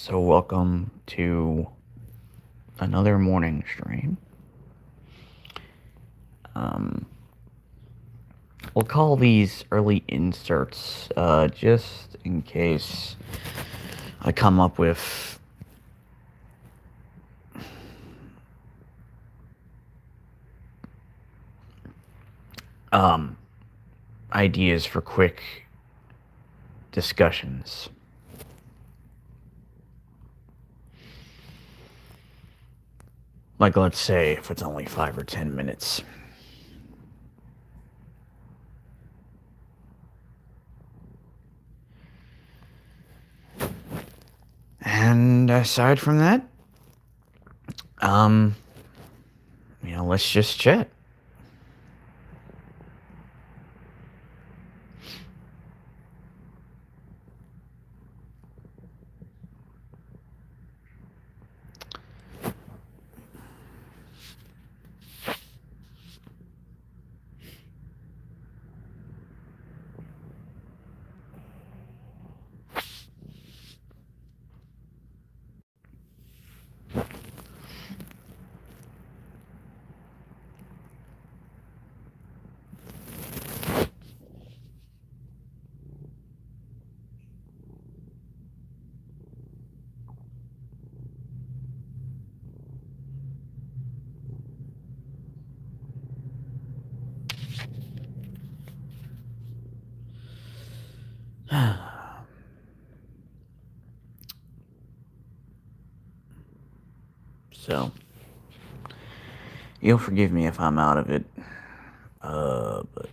So, welcome to another morning stream. Um, we'll call these early inserts just in case I come up with um, ideas for quick discussions. Like, let's say if it's only 5 or 10 minutes. And aside from that, um, let's just chat. So, you'll forgive me if I'm out of it. But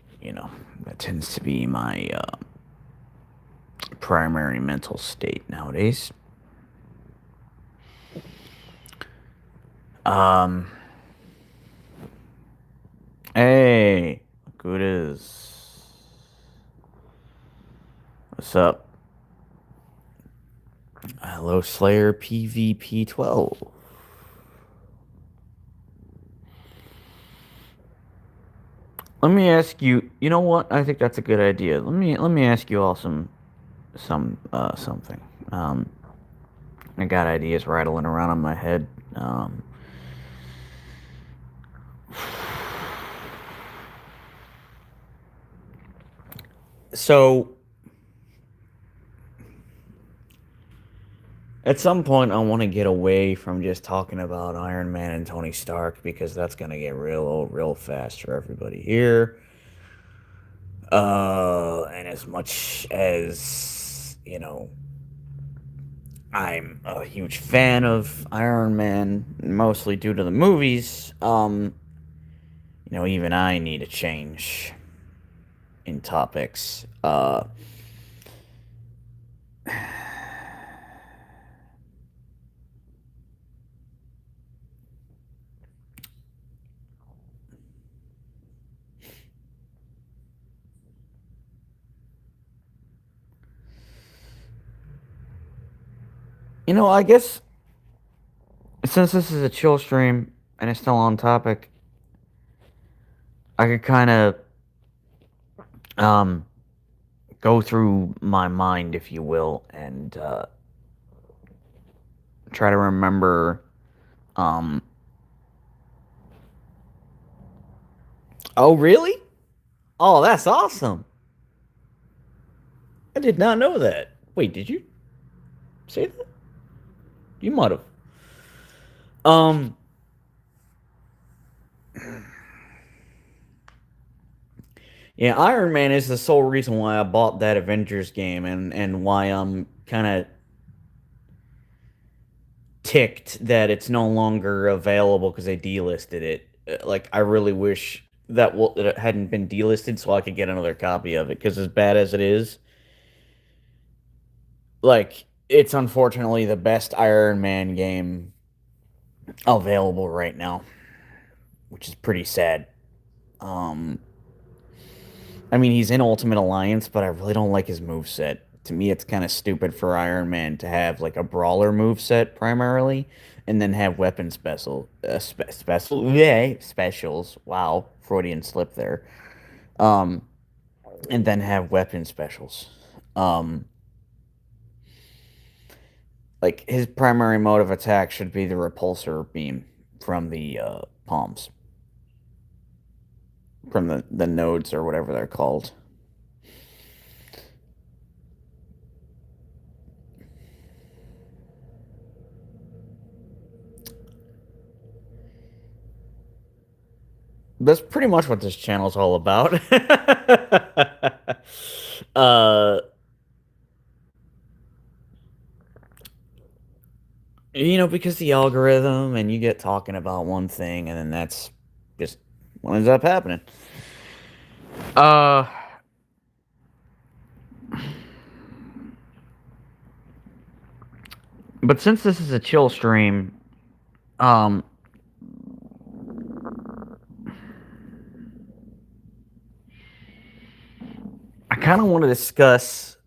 that tends to be my primary mental state nowadays. Um, hey, look who it is. What's up? Hello, Slayer PvP 12. Let me ask you. You know what? I think that's a good idea. Let me ask you all something. Um, I got ideas rattling around in my head. So at some point, I want to get away from just talking about Iron Man and Tony Stark because that's gonna get real old real fast for everybody here. And as much as I'm a huge fan of Iron Man, mostly due to the movies. Even I need a change in topics. I guess since this is a chill stream and it's still on topic, I could kind of um go through my mind, if you will, and try to remember. Um, oh, really? Oh, that's awesome. I did not know that. Wait, did you say that? You might have. Um, yeah, Iron Man is the sole reason why I bought that Avengers game and why I'm kind of ticked that it's no longer available because they delisted it. Like, I really wish that it hadn't been delisted so I could get another copy of it because as bad as it is, like, it's unfortunately the best Iron Man game available right now, which is pretty sad. Um, I mean, he's in Ultimate Alliance, but I really don't like his move set. To me, it's kind of stupid for Iron Man to have like a brawler move set primarily, and then have weapon specials. Wow, Freudian slip there. Um, and then have weapon specials. Um, Like his primary mode of attack should be the repulsor beam from the palms, from the nodes or whatever they're called. That's pretty much what this channel's all about. uh, because the algorithm and you get talking about one thing and then that's just what ends up happening. Uh, but since this is a chill stream, um, I kind of want to discuss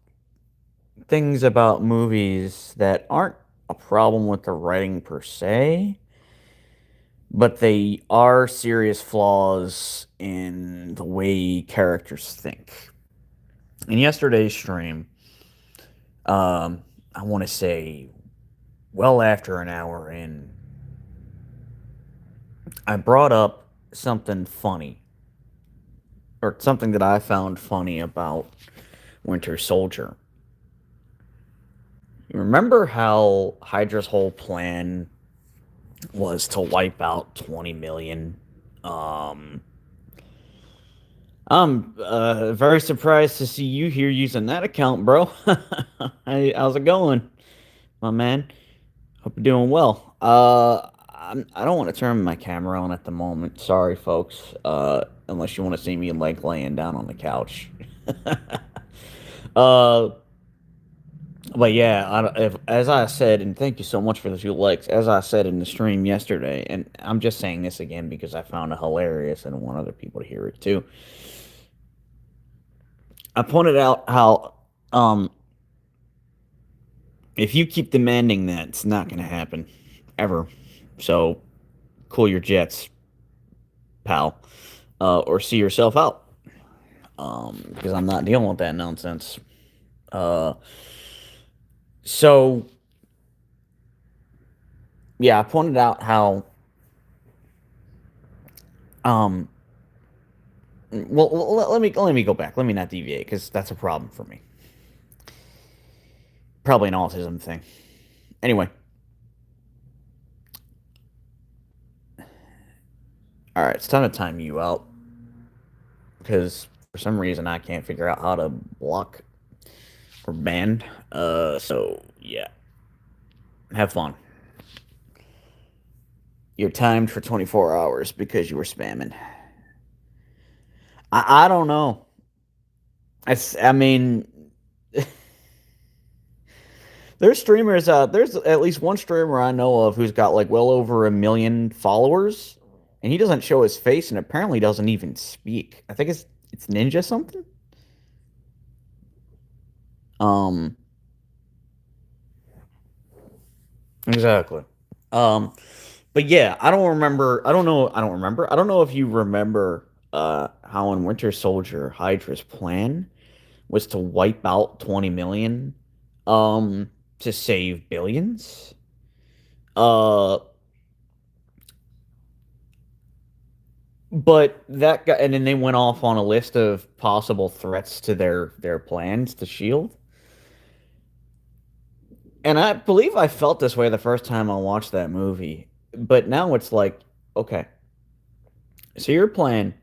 things about movies that aren't a problem with the writing per se, but they are serious flaws in the way characters think. In yesterday's stream, I want to say well after an hour in, I brought up something funny, or something that I found funny about Winter Soldier. You remember how Hydra's whole plan was to wipe out 20 million? Um, I'm very surprised to see you here using that account, bro. Hey, how's it going, my man? Hope you're doing well. I don't want to turn my camera on at the moment. Sorry, folks. Unless you want to see me like laying down on the couch. uh, but yeah, as I said, and thank you so much for the 2 likes. As I said in the stream yesterday, and I'm just saying this again because I found it hilarious and I want other people to hear it too. I pointed out how if you keep demanding that, it's not going to happen ever. So cool your jets, pal, or see yourself out. Because I'm not dealing with that nonsense. Uh, so yeah, I pointed out how um. Well, let me go back. Let me not deviate because that's a problem for me. Probably an autism thing. Anyway, all right, it's time to time you out because for some reason I can't figure out how to block or ban. So yeah, have fun. You're timed for 24 hours because you were spamming. I don't know. I mean, there's streamers. There's at least one streamer I know of who's got like well over 1 million followers, and he doesn't show his face, and apparently doesn't even speak. I think it's Ninja something. Um, exactly. Um, but yeah, I don't remember. I don't know. I don't remember. I don't know if you remember how in Winter Soldier Hydra's plan was to wipe out 20 million to save billions. Uh but that guy, and then they went off on a list of possible threats to their plans to Shield. And I believe I felt this way the first time I watched that movie. But now it's like, okay, so your plan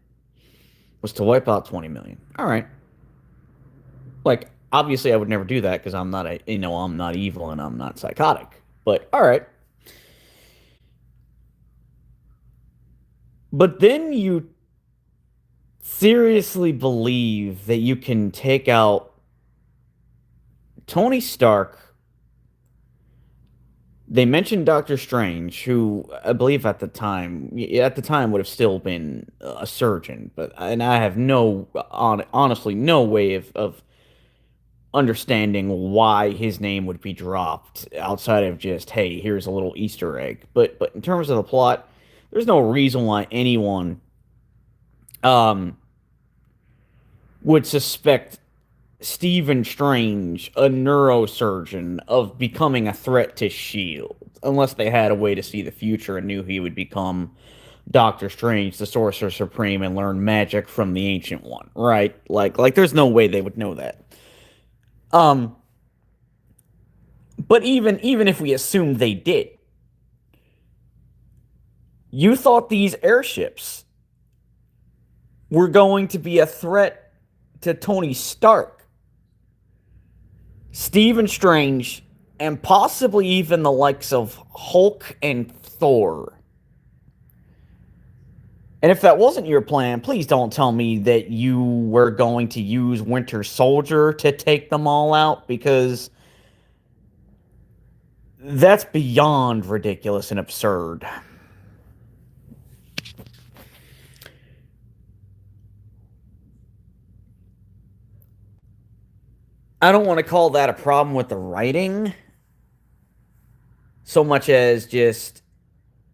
was to wipe out 20 million. All right. Like, obviously I would never do that because I'm not evil and I'm not psychotic. But all right. But then you seriously believe that you can take out Tony Stark. They mentioned Doctor Strange, who I believe at the time would have still been a surgeon, and I have honestly no way of understanding why his name would be dropped outside of just, hey, here's a little Easter egg. But in terms of the plot, there's no reason why anyone um would suspect Stephen Strange a neurosurgeon of becoming a threat to S.H.I.E.L.D., unless they had a way to see the future and knew he would become Doctor Strange, the Sorcerer Supreme, and learn magic from the Ancient One, right? There's no way they would know that. Um, but even if we assume they did, you thought these airships were going to be a threat to Tony Stark, Stephen Strange, and possibly even the likes of Hulk and Thor. And if that wasn't your plan, please don't tell me that you were going to use Winter Soldier to take them all out, because that's beyond ridiculous and absurd. I don't want to call that a problem with the writing so much as just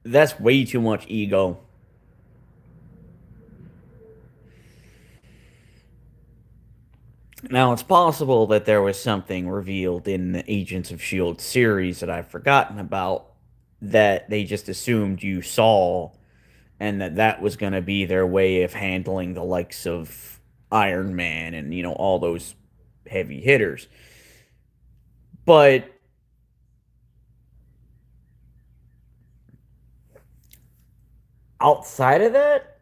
that's way too much ego. Now, it's possible that there was something revealed in the Agents of S.H.I.E.L.D. series that I've forgotten about that they just assumed you saw, and that was going to be their way of handling the likes of Iron Man and, all those heavy hitters. But outside of that,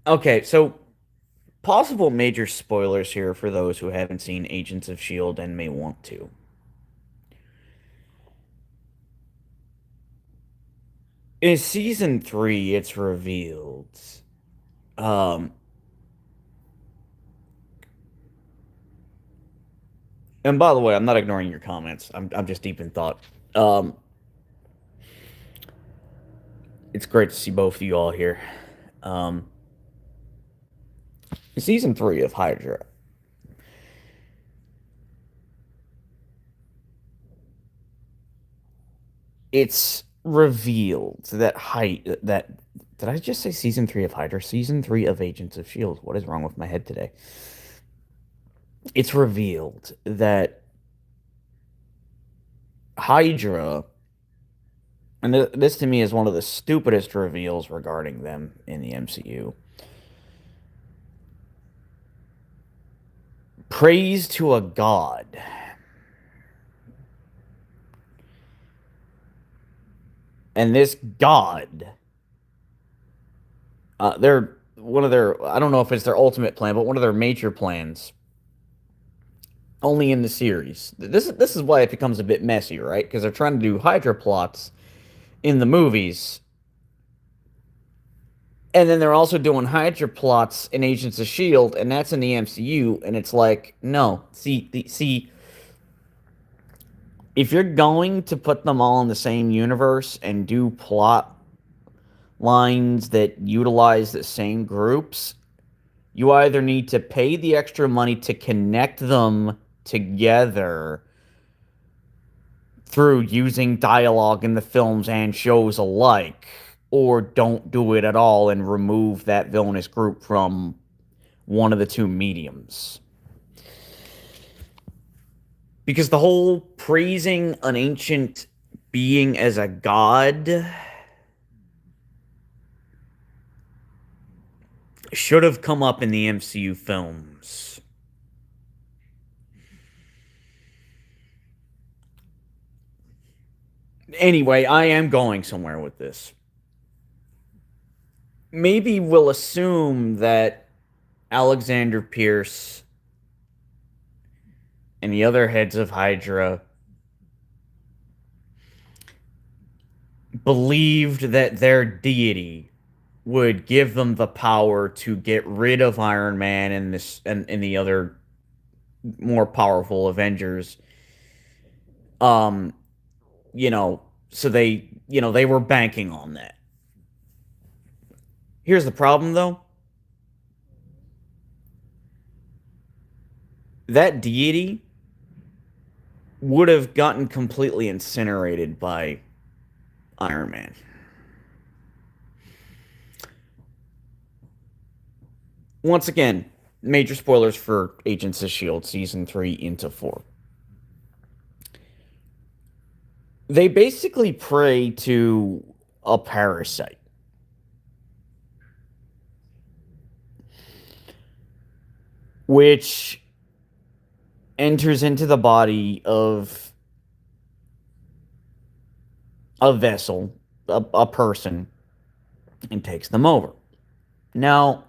okay, so possible major spoilers here for those who haven't seen Agents of S.H.I.E.L.D. and may want to. In season 3, it's revealed. Um, and by the way, I'm not ignoring your comments. I'm just deep in thought. Um, it's great to see both of you all here. Um, season 3 of Hydra, it's revealed that did I just say season 3 of Hydra? Season 3 of Agents of S.H.I.E.L.D. What is wrong with my head today? It's revealed that Hydra, and this to me is one of the stupidest reveals regarding them in the MCU, prays to a god. And this god, they're one of their, I don't know if it's their ultimate plan, but one of their major plans, only in the series. This is why it becomes a bit messy, right? Because they're trying to do Hydra plots in the movies, and then they're also doing Hydra plots in Agents of S.H.I.E.L.D., and that's in the MCU, and it's like, no. See, if you're going to put them all in the same universe and do plot lines that utilize the same groups, you either need to pay the extra money to connect them together through using dialogue in the films and shows alike, or don't do it at all and remove that villainous group from one of the two mediums. Because the whole praising an ancient being as a god should have come up in the MCU films. Anyway, I am going somewhere with this. Maybe we'll assume that Alexander Pierce and the other heads of Hydra believed that their deity would give them the power to get rid of Iron Man and the other more powerful Avengers. Um, so they were banking on that. Here's the problem, though. That deity would have gotten completely incinerated by Iron Man. Once again, major spoilers for Agents of Shield season 3 into 4. They basically prey to a parasite, which enters into the body of a vessel, a person, and takes them over. Now,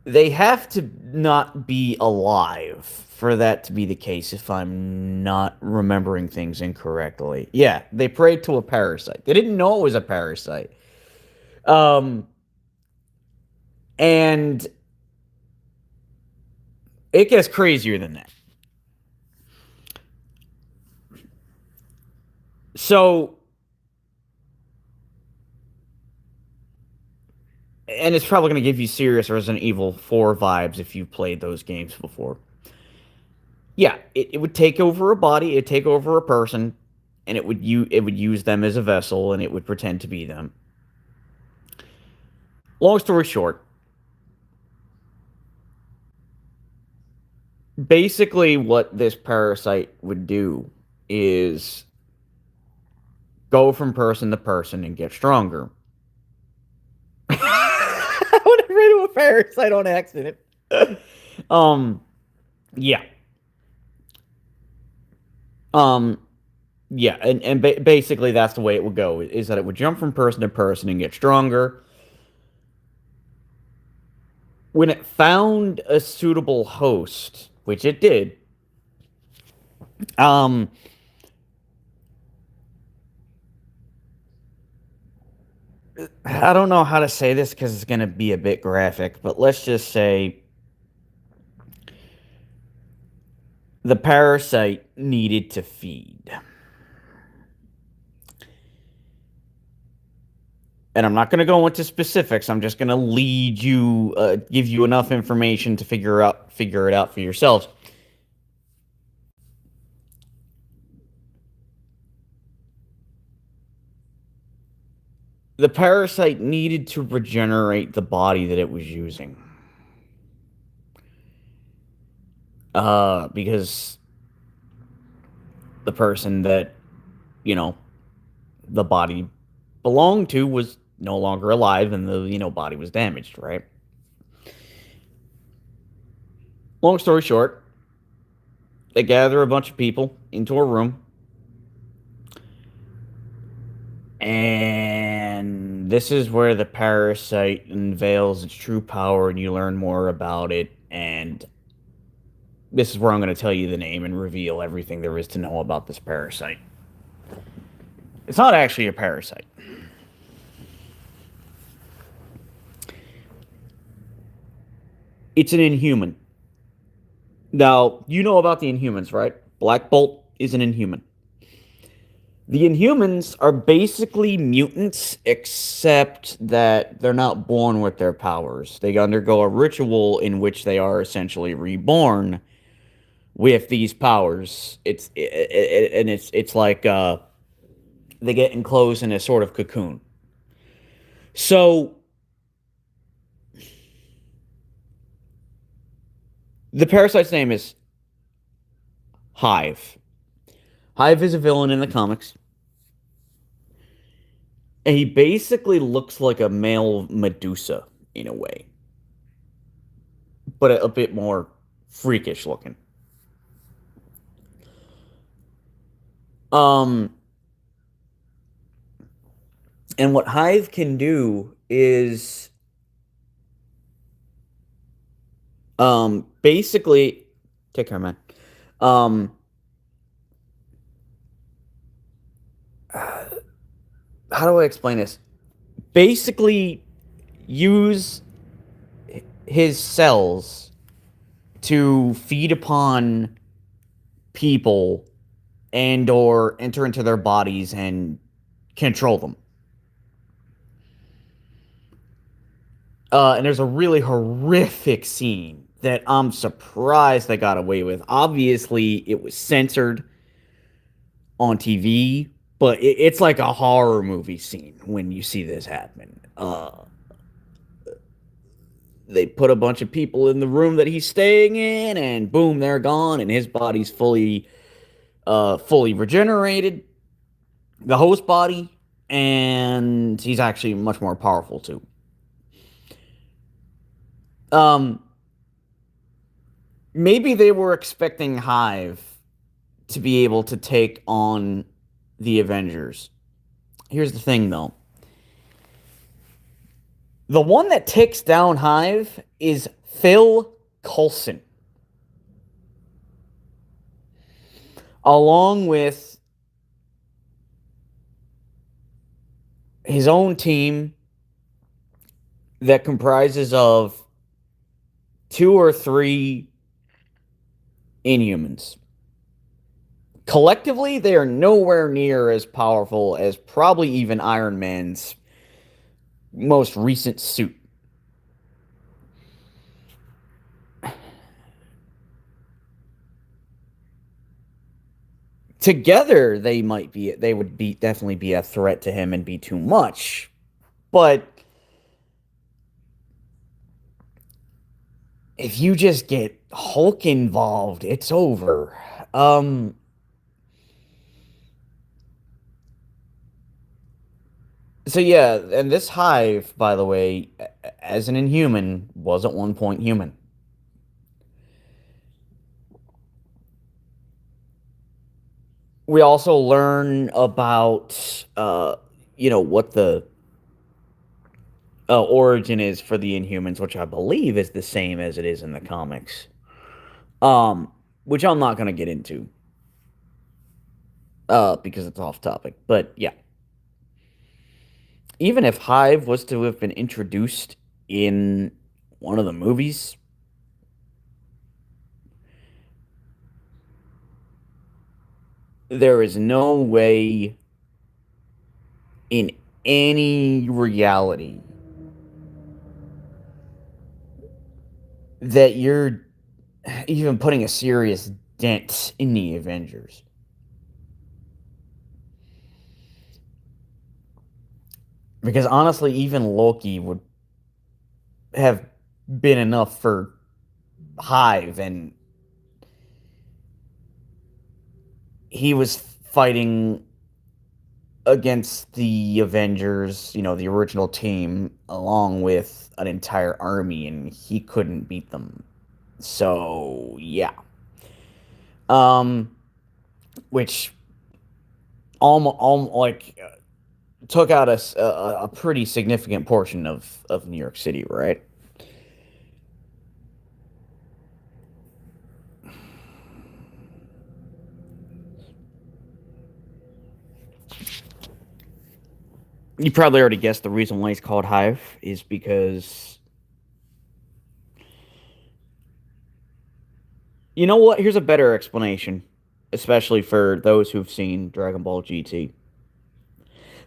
they have to not be alive for that to be the case, if I'm not remembering things incorrectly. Yeah, they preyed to a parasite. They didn't know it was a parasite. Um, and it gets crazier than that. So, and it's probably going to give you serious Resident Evil 4 vibes if you've played those games before. Yeah, it would take over a body, it'd take over a person, and it would use them as a vessel, and it would pretend to be them. Long story short, basically what this parasite would do is go from person to person and get stronger. I would have rid of a parasite on accident. um, yeah. Um, yeah, and basically that's the way it would go, is that it would jump from person to person and get stronger. When it found a suitable host, which it did, um, I don't know how to say this because it's going to be a bit graphic, but let's just say the parasite needed to feed. And I'm not going to go into specifics. I'm just going to lead you, give you enough information to figure it out for yourselves. The parasite needed to regenerate the body that it was using. Because the person that, you know, the body belonged to was no longer alive and the, body was damaged, right? Long story short, they gather a bunch of people into a room, and this is where the parasite unveils its true power and you learn more about it. And this is where I'm going to tell you the name and reveal everything there is to know about this parasite. It's not actually a parasite. It's an inhuman. Now, you know about the Inhumans, right? Black Bolt is an Inhuman. The Inhumans are basically mutants, except that they're not born with their powers. They undergo a ritual in which they are essentially reborn with these powers. It's like they get enclosed in a sort of cocoon. So the parasite's name is Hive. Hive is a villain in the comics. And he basically looks like a male Medusa in a way, but a bit more freakish looking. Um, and what Hive can do is, basically, take care, man. Um, how do I explain this? Basically, use his cells to feed upon people and or enter into their bodies and control them. And there's a really horrific scene that I'm surprised they got away with. Obviously, it was censored on TV, but it's like a horror movie scene when you see this happen. They put a bunch of people in the room that he's staying in, and boom, they're gone, and his body's fully regenerated, the host body, and he's actually much more powerful too. Um, Maybe they were expecting Hive to be able to take on the Avengers. Here's the thing, though. The one that takes down Hive is Phil Coulson, along with his own team that comprises of two or three Inhumans. Collectively, they are nowhere near as powerful as probably even Iron Man's most recent suit. Together, they would be definitely be a threat to him and be too much. But if you just get Hulk involved, it's over. Um, so yeah, and this Hive, by the way, as an Inhuman, was at one point human. We also learn about, what the origin is for the Inhumans, which I believe is the same as it is in the comics. Which I'm not gonna get into, because it's off topic. But yeah, even if Hive was to have been introduced in one of the movies, there is no way in any reality that you're even putting a serious dent in the Avengers. Because honestly, even Loki would have been enough for Hive, and he was fighting against the Avengers, the original team, along with an entire army, and he couldn't beat them. So, yeah. Um, which almost like took out a pretty significant portion of New York City, right? You probably already guessed the reason why he's called Hive is because, you know what? Here's a better explanation, especially for those who've seen Dragon Ball GT.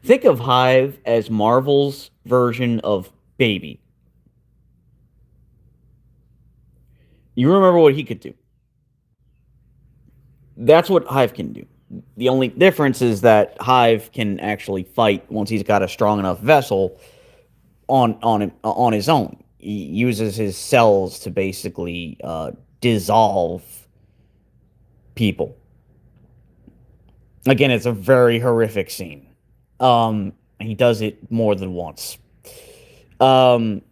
Think of Hive as Marvel's version of Baby. You remember what he could do. That's what Hive can do. The only difference is that Hive can actually fight once he's got a strong enough vessel on his own. He uses his cells to basically dissolve people. Again, it's a very horrific scene. He does it more than once. Um,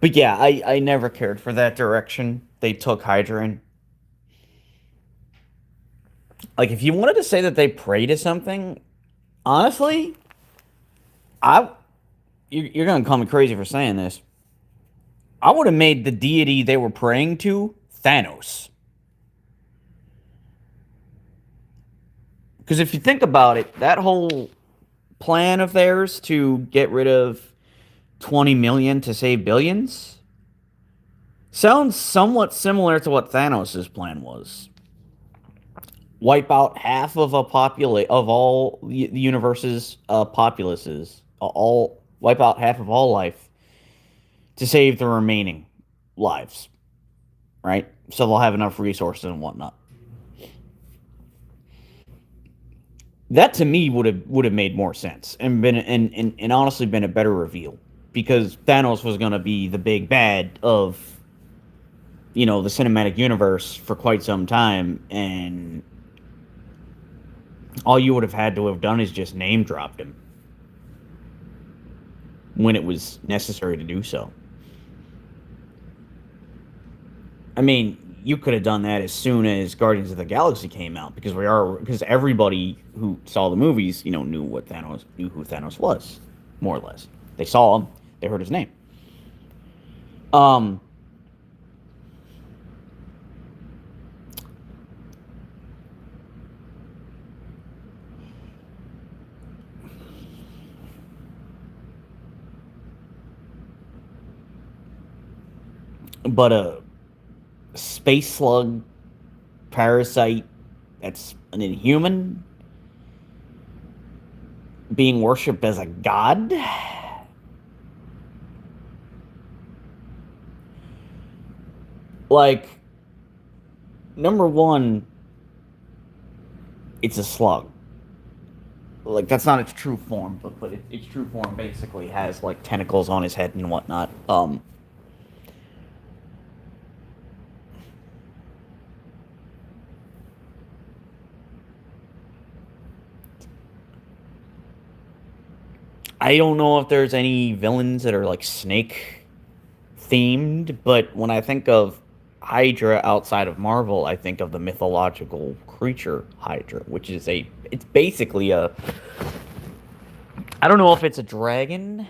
but yeah, I never cared for that direction they took Hydra in. Like, if you wanted to say that they pray to something, honestly, I you're gonna call me crazy for saying this. I would have made the deity they were praying to Thanos. Because if you think about it, that whole plan of theirs to get rid of 20 million to save billions sounds somewhat similar to what Thanos' plan was. Wipe out half of a populate of all the universe's populaces, all wipe out half of all life to save the remaining lives, right? So they'll have enough resources and whatnot. That to me would have made more sense and been and honestly been a better reveal because Thanos was going to be the big bad of the cinematic universe for quite some time, and all you would have had to have done is just name dropped him when it was necessary to do so. I mean, you could have done that as soon as Guardians of the Galaxy came out because everybody who saw the movies, knew who Thanos was, more or less. They saw him, they heard his name. Um, but a space slug parasite that's an inhuman being worshipped as a god. Like, number one, it's a slug. Like, that's not its true form, but its true form basically has like tentacles on his head and whatnot. I don't know if there's any villains that are like snake themed, but when I think of Hydra outside of Marvel, I think of the mythological creature Hydra, which is it's basically a, I don't know if it's a dragon,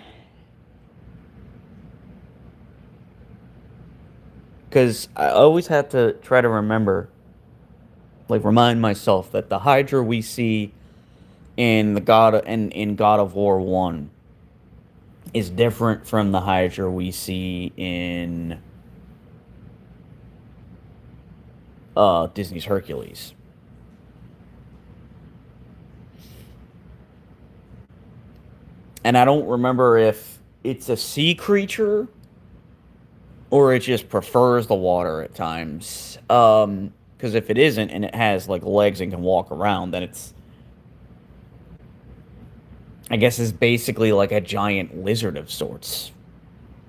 because I always have to try to remind myself that the Hydra we see in God of War 1 is different from the Hydra we see in Disney's Hercules. And I don't remember if it's a sea creature or it just prefers the water at times. Because if it isn't and it has like legs and can walk around, then I guess it's basically like a giant lizard of sorts,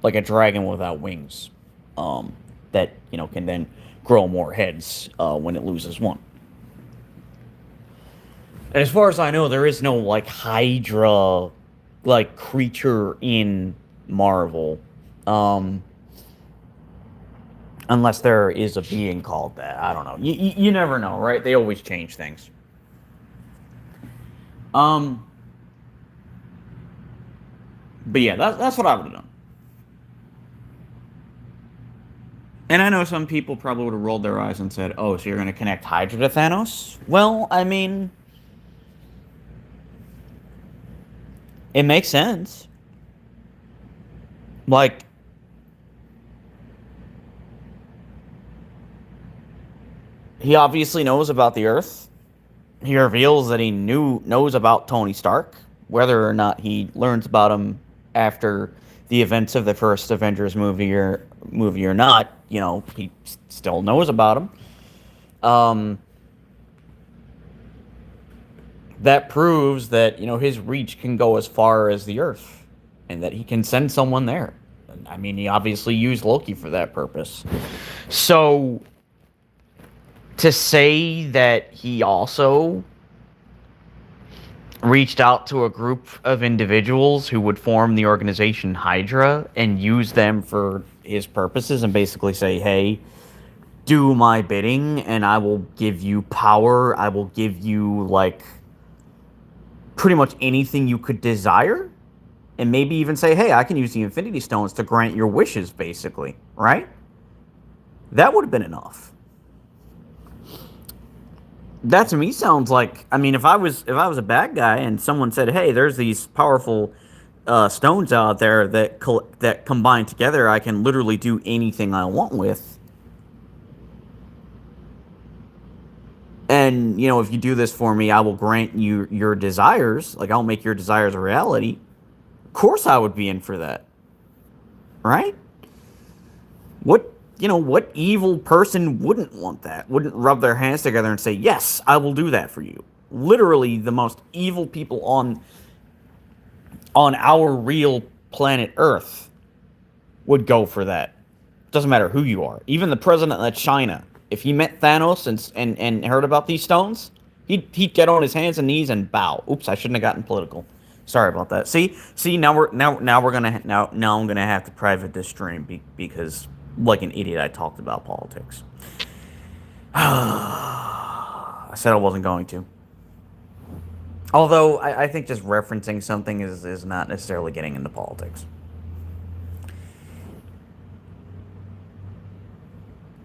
like a dragon without wings, that can then grow more heads when it loses one. And as far as I know, there is no like Hydra like creature in Marvel, um, unless there is a being called that. I don't know. You never know, right? They always change things. Um, but yeah, that's what I would have done. And I know some people probably would have rolled their eyes and said, "Oh, so you're going to connect Hydra to Thanos?" Well, I mean, it makes sense. Like, he obviously knows about the Earth. He reveals that he knows about Tony Stark, whether or not he learns about him after the events of the first Avengers movie or not. He still knows about him. Um, that proves that his reach can go as far as the Earth, and that he can send someone there. I mean, he obviously used Loki for that purpose. So to say that he also reached out to a group of individuals who would form the organization Hydra and use them for his purposes and basically say, "Hey, do my bidding and I will give you power. I will give you like pretty much anything you could desire." And maybe even say, "Hey, I can use the Infinity Stones to grant your wishes," basically, right? That would have been enough. That to me sounds like, I mean, if I was a bad guy and someone said, "Hey, there's these powerful stones out there that combined together, I can literally do anything I want with," and if you do this for me, I will grant you your desires. Like, I'll make your desires a reality. course I would be in for that, right? What evil person wouldn't want that? Wouldn't rub their hands together and say, "Yes, I will do that for you." Literally the most evil people on our real planet Earth would go for that. Doesn't matter who you are. Even the president of China, if he met Thanos and heard about these stones, he'd get on his hands and knees and bow. Oops, I shouldn't have gotten political. Sorry about that. See, now I'm gonna have to private this stream because, like an idiot, I talked about politics. I said I wasn't going to. Although I think just referencing something is not necessarily getting into politics.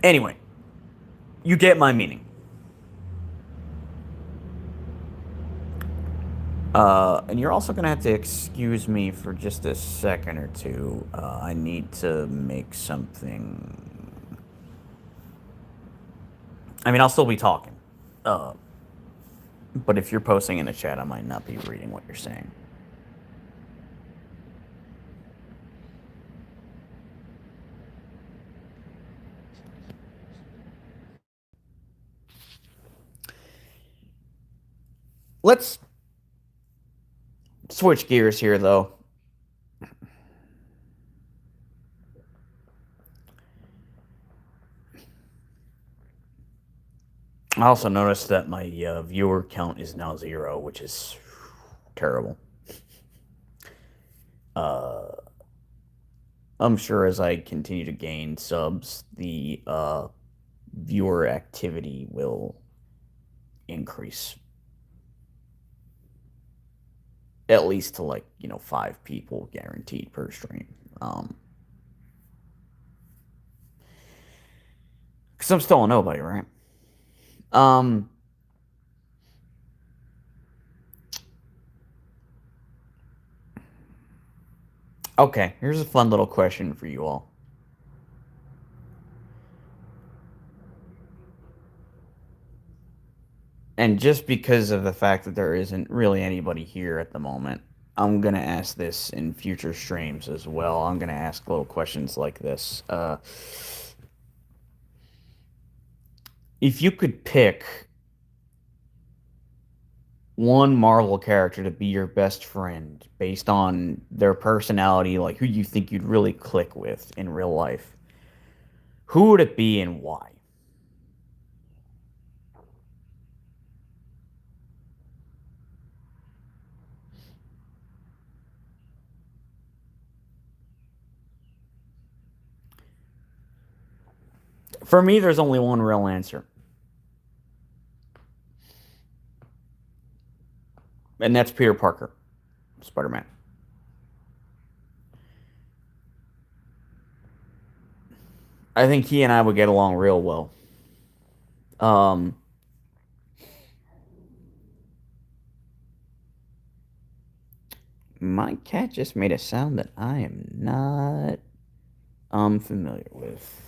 Anyway, you get my meaning. And you're also gonna have to excuse me for just a second or two. I need to make something. I mean, I'll still be talking. But if you're posting in the chat, I might not be reading what you're saying. Let's switch gears here, though. I also noticed that my viewer count is now 0, which is terrible. I'm sure as I continue to gain subs, the viewer activity will increase. At least to 5 people guaranteed per stream. Because I'm still a nobody, right? Okay, here's a fun little question for you all. And just because of the fact that there isn't really anybody here at the moment, I'm going to ask this in future streams as well. I'm going to ask little questions like this. If you could pick one Marvel character to be your best friend based on their personality, like who you think you'd really click with in real life, who would it be and why? For me, there's only one real answer. And that's Peter Parker, Spider-Man. I think he and I would get along real well. My cat just made a sound that I am not familiar with.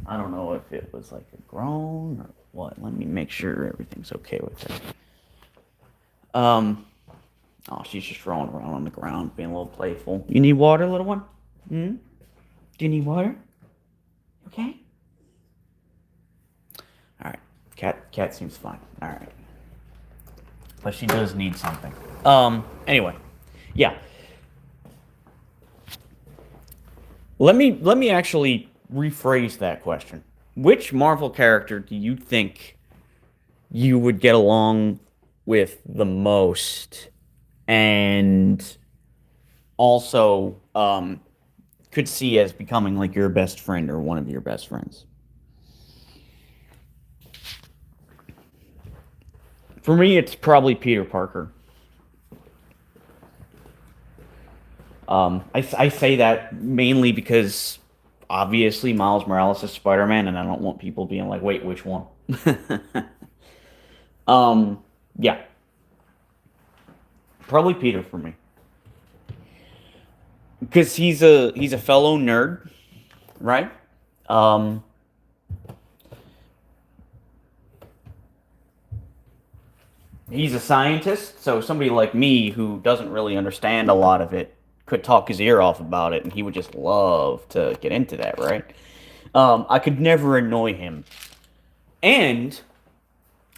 I don't know if it was like a groan or what. Let me make sure everything's okay with her. Oh, she's just rolling around on the ground, being a little playful. You need water, little one? Do you need water? Okay. All right. Cat seems fine. All right. But she does need something. Anyway, yeah. Let me actually rephrase that question. Which Marvel character do you think you would get along with the most, and also could see as becoming like your best friend or one of your best friends? For me, it's probably Peter Parker. I say that mainly because obviously Miles Morales is Spider-Man, and I don't want people being like, "Wait, which one?" Yeah, probably Peter for me, because he's a fellow nerd, right? He's a scientist, so somebody like me who doesn't really understand a lot of it could talk his ear off about it, and he would just love to get into that, right? I could never annoy him. And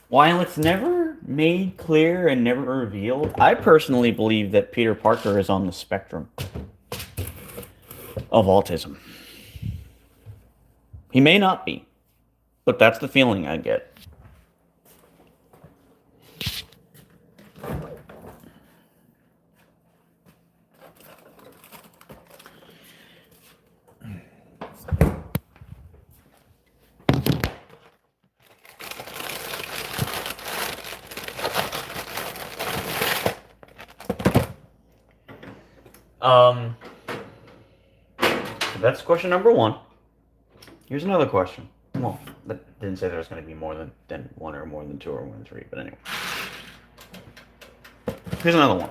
while it's never made clear and never revealed, I personally believe that Peter Parker is on the spectrum of autism. He may not be, but that's the feeling I get. So that's question number one. Here's another question. Well, that didn't say there was going to be more than one or more than two or more than three, but anyway. Here's another one.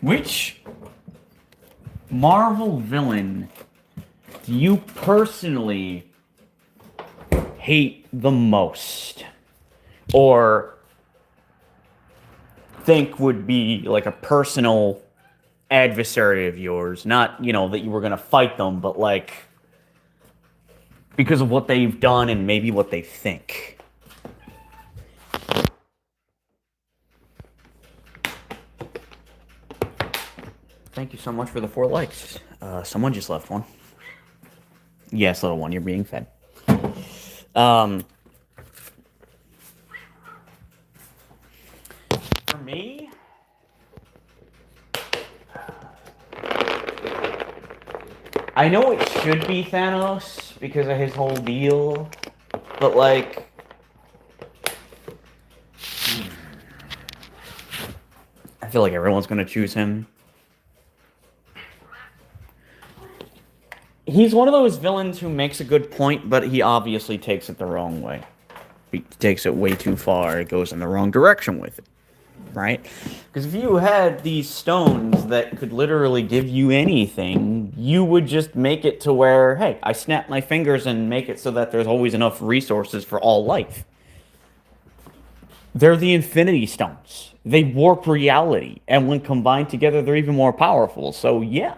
Which Marvel villain do you personally hate the most? Or think would be like a personal adversary of yours? Not, that you were going to fight them, but like because of what they've done and maybe what they think. Thank you so much for the 4 likes. Someone just left one. Yes, little one, you're being fed. For me, I know it should be Thanos because of his whole deal, but like, I feel like everyone's gonna choose him. He's one of those villains who makes a good point, but he obviously takes it the wrong way. He takes it way too far. It goes in the wrong direction with it, right? Because if you had these stones that could literally give you anything, you would just make it to where, hey, I snap my fingers and make it so that there's always enough resources for all life. They're the Infinity Stones. They warp reality, and when combined together, they're even more powerful. So, yeah.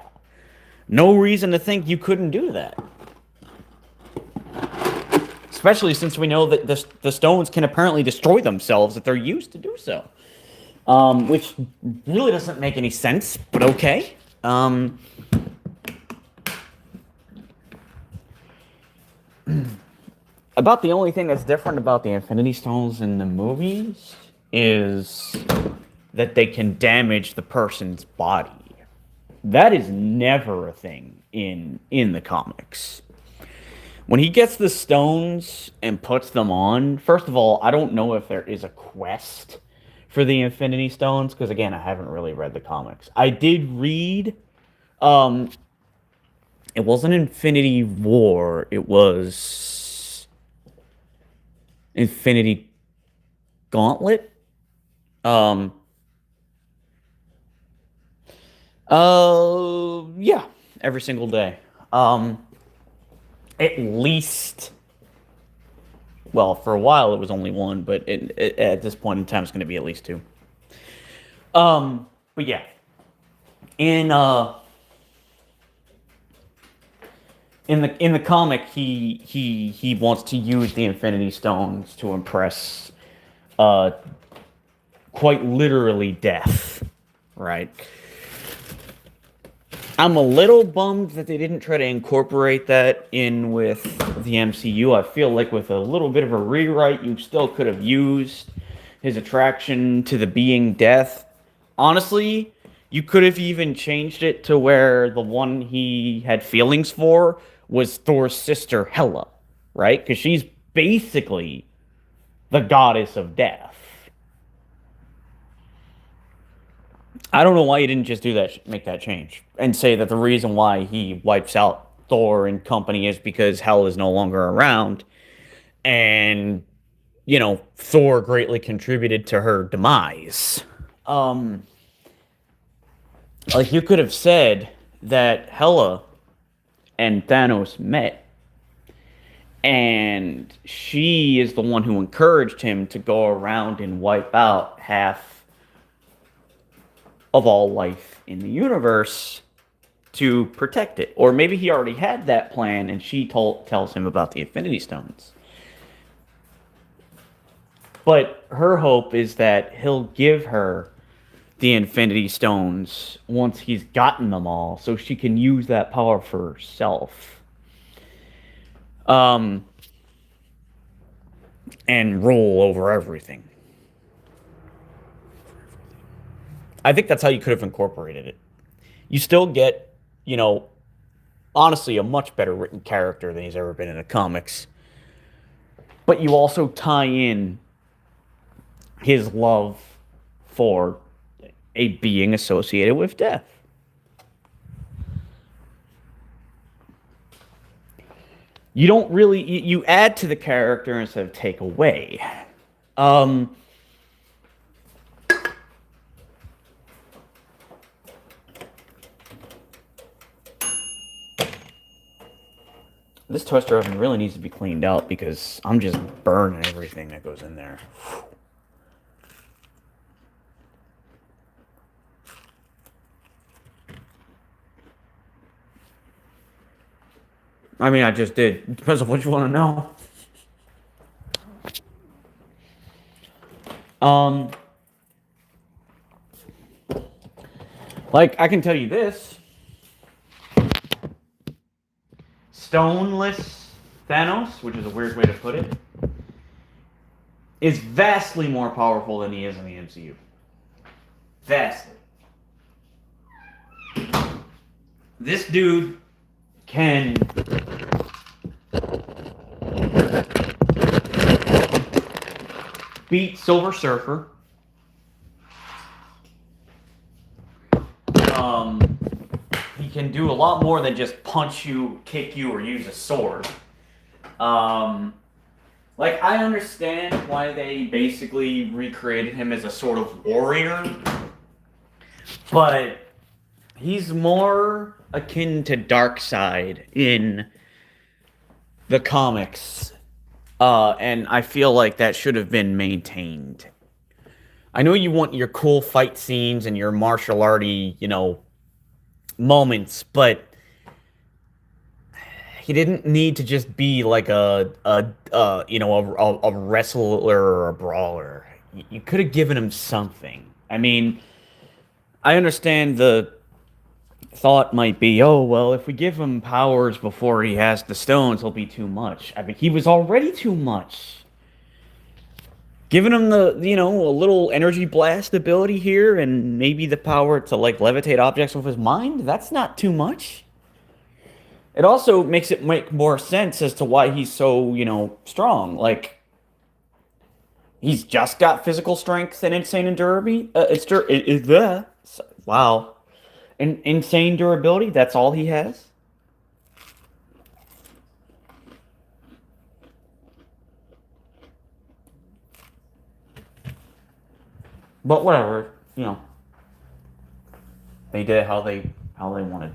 No reason to think you couldn't do that. Especially since we know that the stones can apparently destroy themselves if they're used to do so. Which really doesn't make any sense, but okay. About the only thing that's different about the Infinity Stones in the movies is that they can damage the person's body. That is never a thing in the comics. When he gets the stones and puts them on, first of all, I don't know if there is a quest for the Infinity Stones, because again, I haven't really read the comics. I did read, it wasn't Infinity War, it was Infinity Gauntlet. Yeah, every single day. At least, well, for a while it was only one, but at this point in time it's going to be at least 2. But yeah, in the comic, he wants to use the Infinity Stones to impress, quite literally death, right? I'm a little bummed that they didn't try to incorporate that in with the MCU. I feel like with a little bit of a rewrite, you still could have used his attraction to the being death. Honestly, you could have even changed it to where the one he had feelings for was Thor's sister, Hela, right? Because she's basically the goddess of death. I don't know why you didn't just do that, make that change, and say that the reason why he wipes out Thor and company is because Hel is no longer around, and, Thor greatly contributed to her demise. Like, you could have said that Hela and Thanos met, And she is the one who encouraged him to go around and wipe out half of all life in the universe to protect it. Or maybe he already had that plan and she tells him about the Infinity Stones. But her hope is that he'll give her the Infinity Stones once he's gotten them all so she can use that power for herself. And rule over everything. I think that's how you could have incorporated it. You still get, you know, honestly, a much better written character than he's ever been in the comics. But you also tie in his love for a being associated with death. You don't really, you add to the character instead of take away. Um, this toaster oven really needs to be cleaned out because I'm just burning everything that goes in there. I mean, I just did. It depends on what you want to know. Um, like, I can tell you this. Stoneless Thanos, which is a weird way to put it, is vastly more powerful than he is in the MCU. Vastly. This dude can beat Silver Surfer. He can do a lot more than just punch you, kick you, or use a sword. Like, I understand why they basically recreated him as a sort of warrior, but he's more akin to Darkseid in the comics, and I feel like that should have been maintained. I know you want your cool fight scenes and your martial arty, moments, but he didn't need to just be like a wrestler or a brawler. You could have given him something. I mean, I understand the thought might be, oh, well, if we give him powers before he has the stones, he'll be too much. I mean, he was already too much. Giving him a little energy blast ability here and maybe the power to, like, levitate objects with his mind, that's not too much. It also makes it make more sense as to why he's so, strong. Like, he's just got physical strength and insane endurability. Wow. Insane durability, that's all he has? But whatever, they did it how they wanted.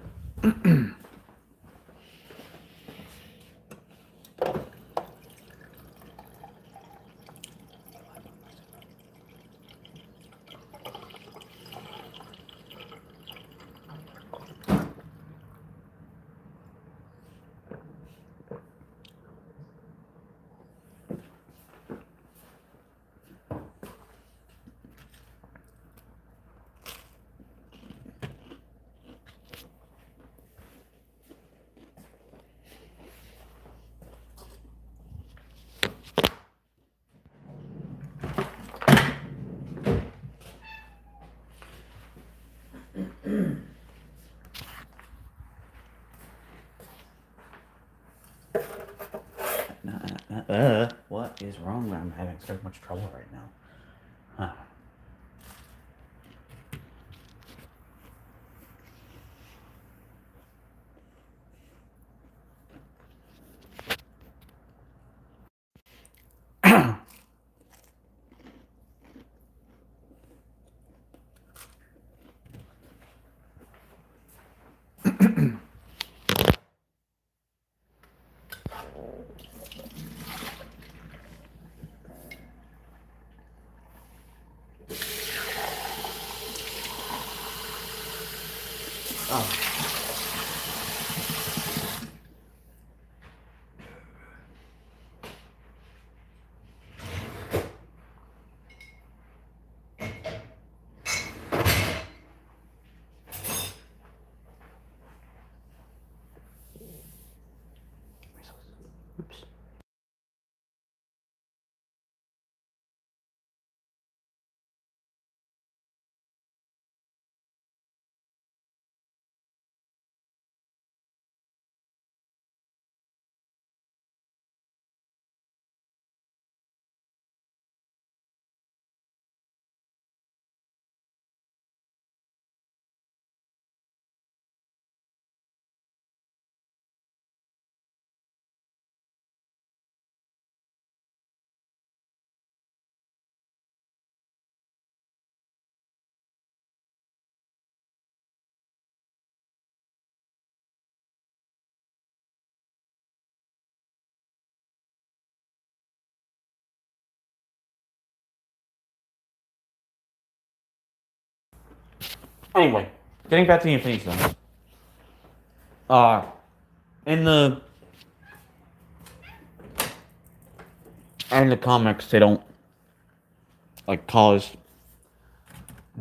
What is wrong? I'm having so much trouble right now. Huh. Oh. Oops. Anyway, getting back to the Infinity Stones. In the comics, they don't like cause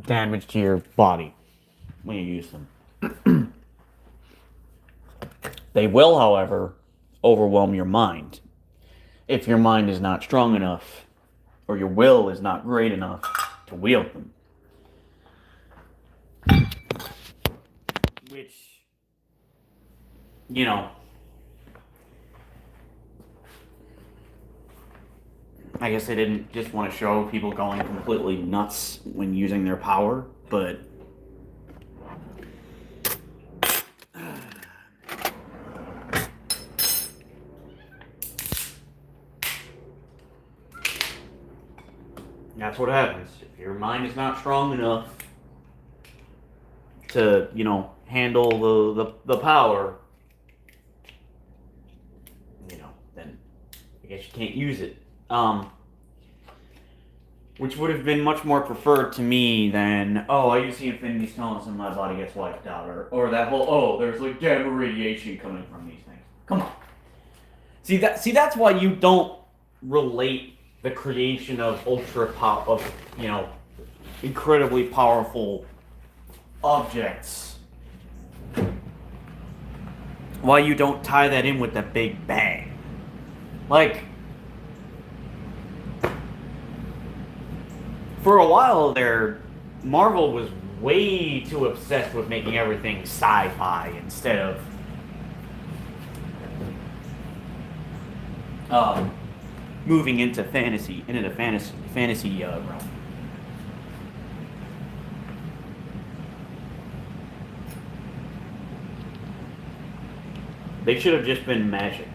damage to your body when you use them. They will, however, overwhelm your mind if your mind is not strong enough or your will is not great enough to wield them. Which, you know, I guess they didn't just want to show people going completely nuts when using their power, but that's what happens. If your mind is not strong enough to, handle the power, then I guess you can't use it. Which would have been much more preferred to me than, I use the Infinity Stones and my body gets wiped out, or that whole, there's like gamma radiation coming from these things. Come on. See that's why you don't relate the creation of incredibly powerful objects. Why you don't tie that in with the Big Bang. Like, for a while there, Marvel was way too obsessed with making everything sci-fi instead of moving into the fantasy realm. They should have just been magic.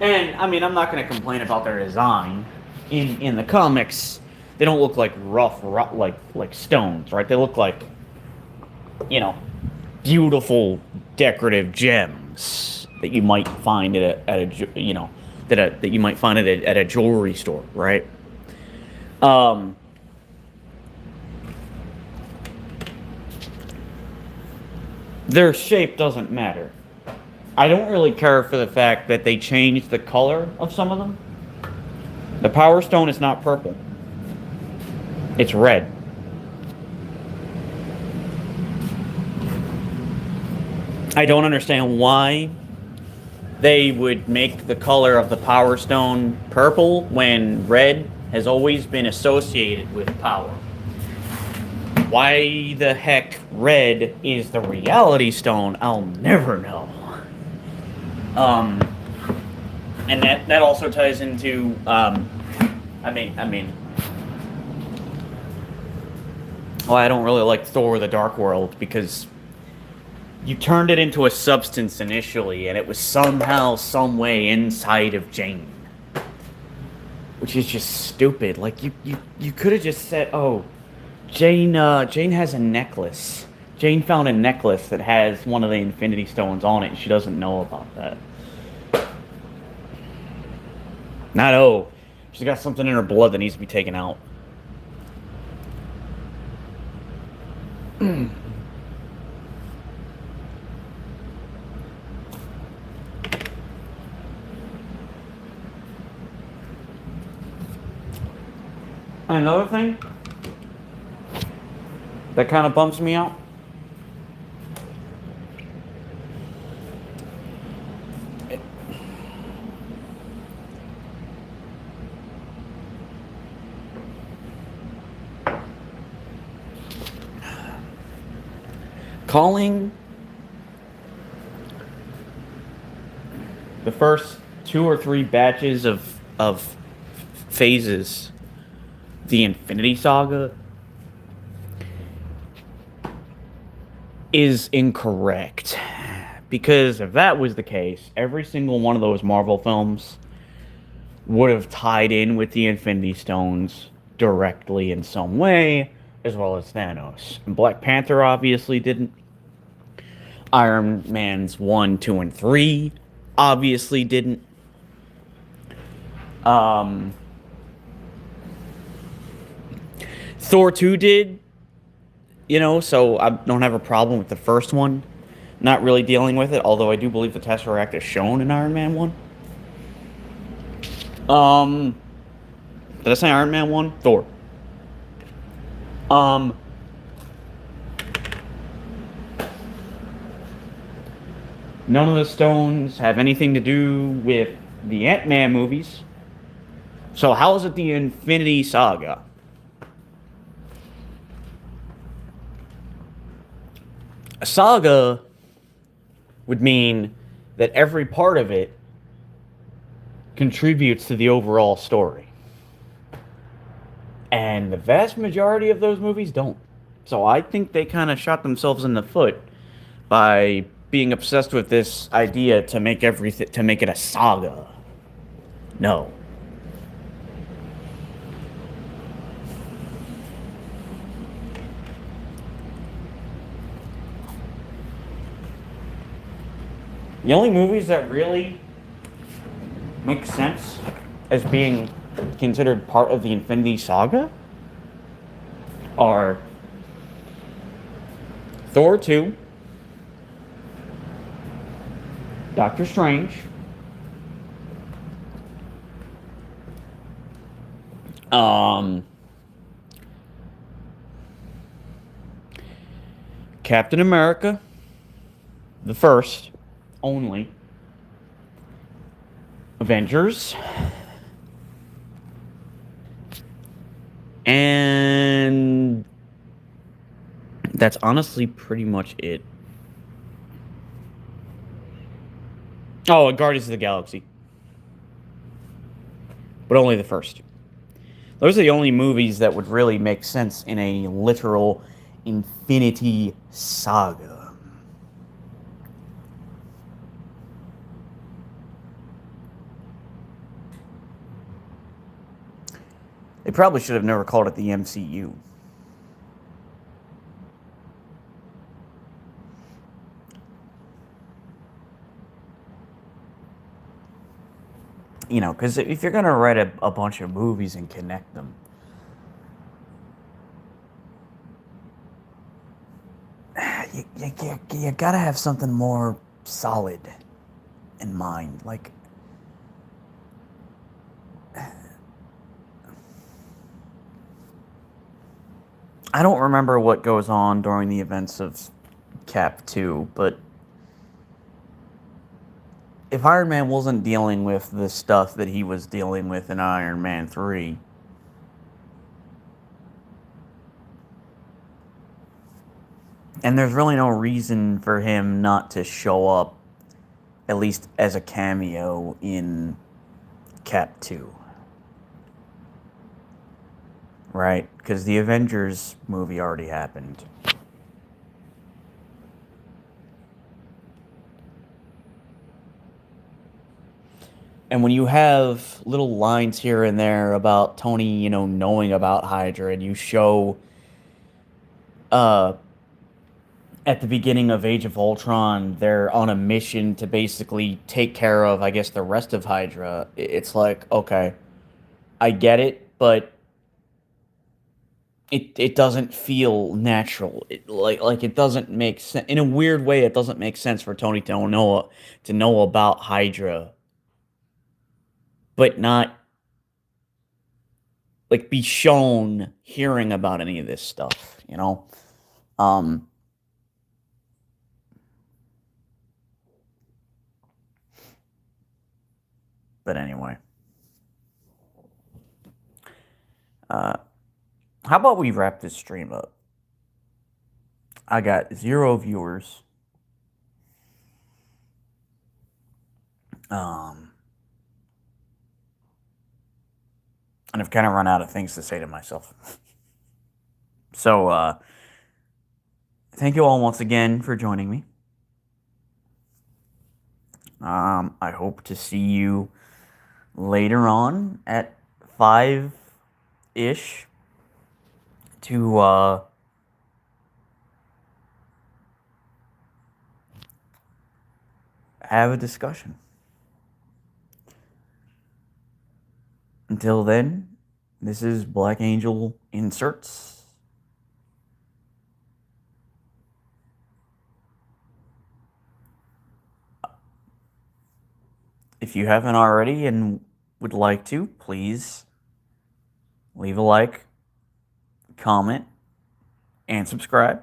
And, I mean, I'm not going to complain about their design. In the comics, they don't look like rough like stones, right? They look like, beautiful decorative gems that you might find at a jewelry store, right? Their shape doesn't matter. I don't really care for the fact that they changed the color of some of them. The Power Stone is not purple. It's red. I don't understand why they would make the color of the Power Stone purple when red has always been associated with power. Why the heck red is the Reality Stone, I'll never know. And that also ties into, I don't really like Thor: The Dark World because you turned it into a substance initially, and it was somehow, some way inside of Jane, which is just stupid. Like you could have just said, "Oh, Jane has a necklace. Jane found a necklace that has one of the Infinity Stones on it, and she doesn't know about that. Not oh, she's got something in her blood that needs to be taken out. Another thing that kind of bumps me out. Calling the first 2 or 3 batches of phases the Infinity Saga is incorrect. Because if that was the case, every single one of those Marvel films would have tied in with the Infinity Stones directly in some way, as well as Thanos. And Black Panther obviously didn't. Iron Man's 1, 2, and 3 obviously didn't. Thor 2 did, so I don't have a problem with the first one. Not really dealing with it, although I do believe the Tesseract is shown in Iron Man 1. Did I say Iron Man 1? Thor. None of the stones have anything to do with the Ant-Man movies. So how is it the Infinity Saga? A saga would mean that every part of it contributes to the overall story. And the vast majority of those movies don't. So I think they kind of shot themselves in the foot by being obsessed with this idea to make it a saga. No. The only movies that really make sense as being considered part of the Infinity Saga are Thor 2, Doctor Strange, Captain America, the first, only, Avengers, and that's honestly pretty much it. Oh, and Guardians of the Galaxy. But only the first. Those are the only movies that would really make sense in a literal Infinity Saga. They probably should have never called it the MCU. Because if you're going to write a bunch of movies and connect them, you got to have something more solid in mind. Like, I don't remember what goes on during the events of Cap 2, but if Iron Man wasn't dealing with the stuff that he was dealing with in Iron Man 3, and there's really no reason for him not to show up, at least as a cameo, in Cap 2. Right? Because the Avengers movie already happened. And when you have little lines here and there about Tony, knowing about Hydra, and you show at the beginning of Age of Ultron, they're on a mission to basically take care of, I guess, the rest of Hydra. It's like, okay, I get it, but it doesn't feel natural. Like it doesn't make sense in a weird way. It doesn't make sense for Tony to know about Hydra, but not like be shown hearing about any of this stuff. You know. Um, but anyway, uh, how about we wrap this stream up? I got 0 viewers. Um, and I've kind of run out of things to say to myself. So, thank you all once again for joining me. I hope to see you later on at 5-ish to have a discussion. Until then, this is Black Angel Inserts. If you haven't already and would like to, please leave a like, comment, and subscribe.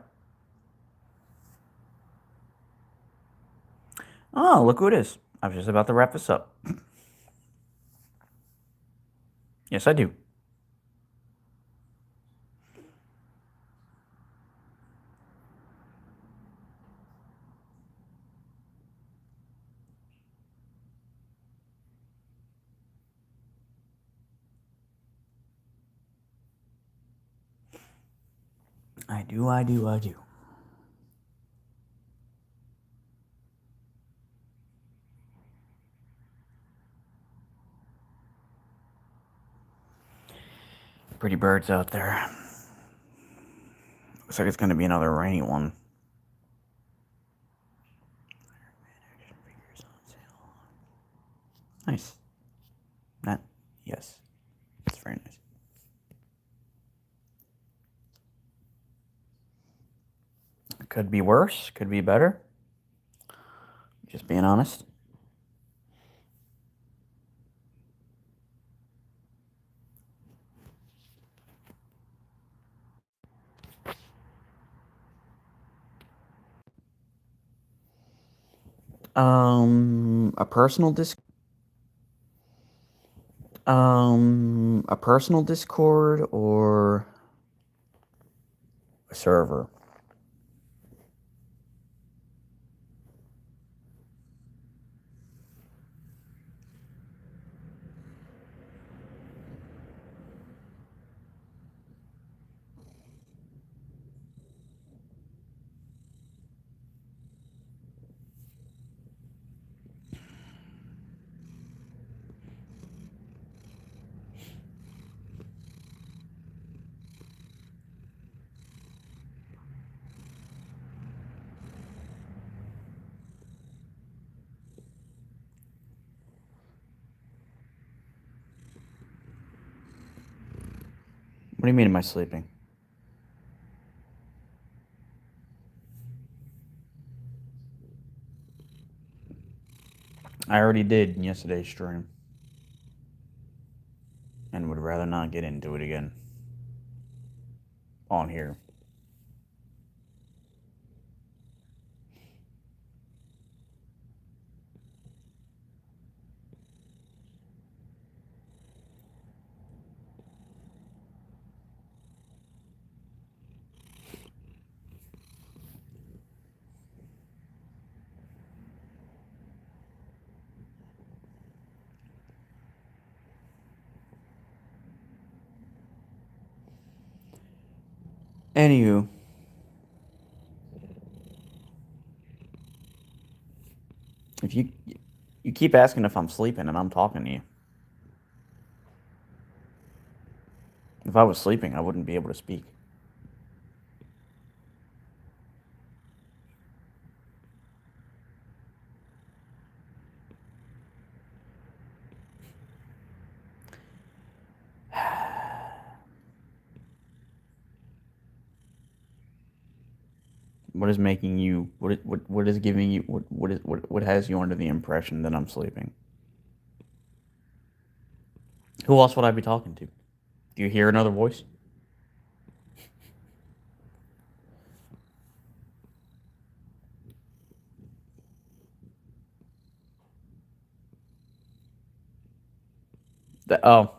Oh, look who it is. I was just about to wrap this up. Yes, I do. I do, I do, I do. Pretty birds out there. Looks like it's going to be another rainy one. Nice. That, yes. It's very nice. Could be worse, could be better. Just being honest. A personal a personal Discord or a server? What do you mean, am I sleeping? I already did in yesterday's stream. And would rather not get into it again. On here. Anywho. If you keep asking if I'm sleeping and I'm talking to you. If I was sleeping, I wouldn't be able to speak. What is making you? What is giving you? What has you under the impression that I'm sleeping? Who else would I be talking to? Do you hear another voice? Oh,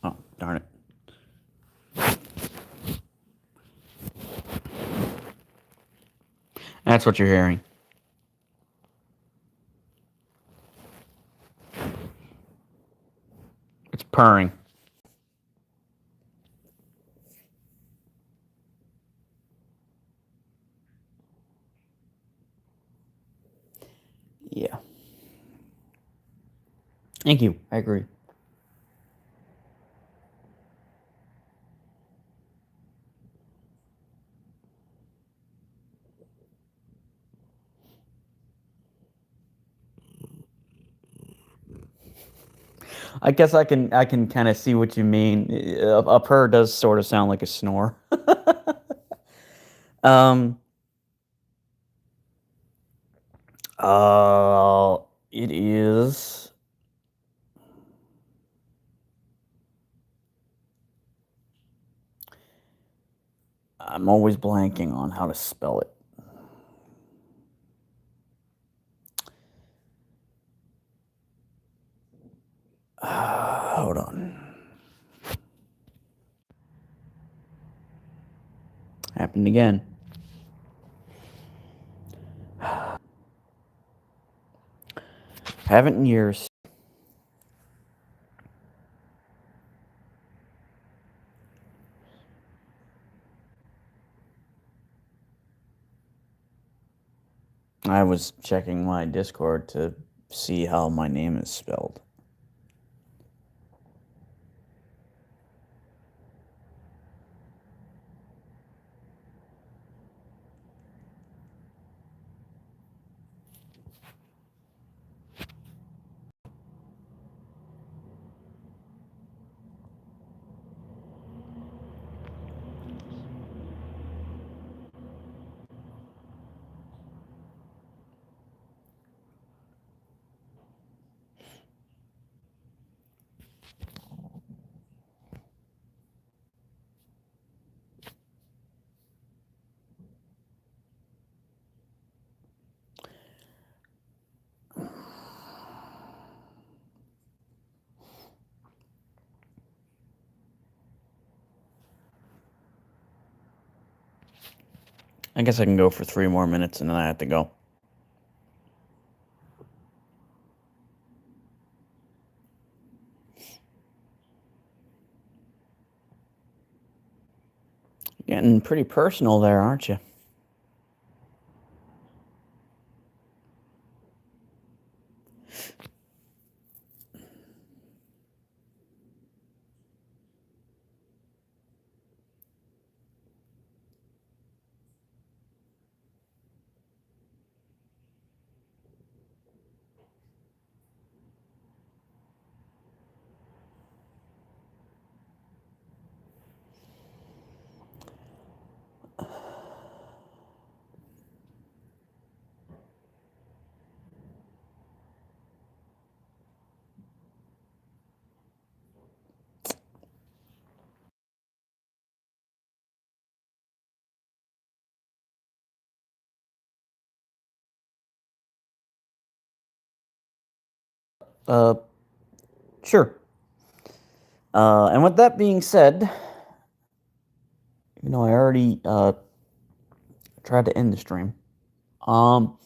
oh, darn it. That's what you're hearing. It's purring. Yeah. Thank you. I agree. I guess I can kind of see what you mean. A purr does sort of sound like a snore. um. It is. I'm always blanking on how to spell it. Hold on. Happened again. Haven't in years. I was checking my Discord to see how my name is spelled. I guess I can go for 3 more minutes and then I have to go. Getting pretty personal there, aren't you? Uh, sure. And with that being said, I already tried to end the stream. Um,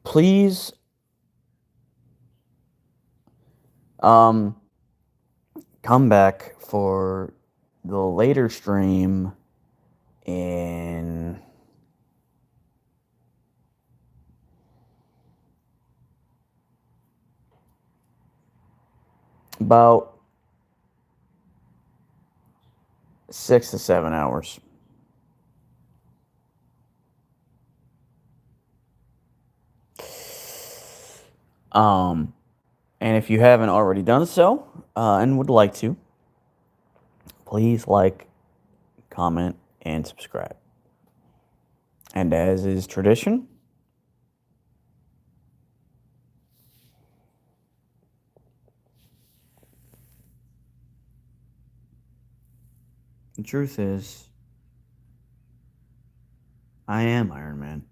please, um, come back for the later stream in about 6 to 7 hours. Um, and if you haven't already done so, and would like to, please like, comment, and subscribe. And as is tradition, the truth is, I am Iron Man.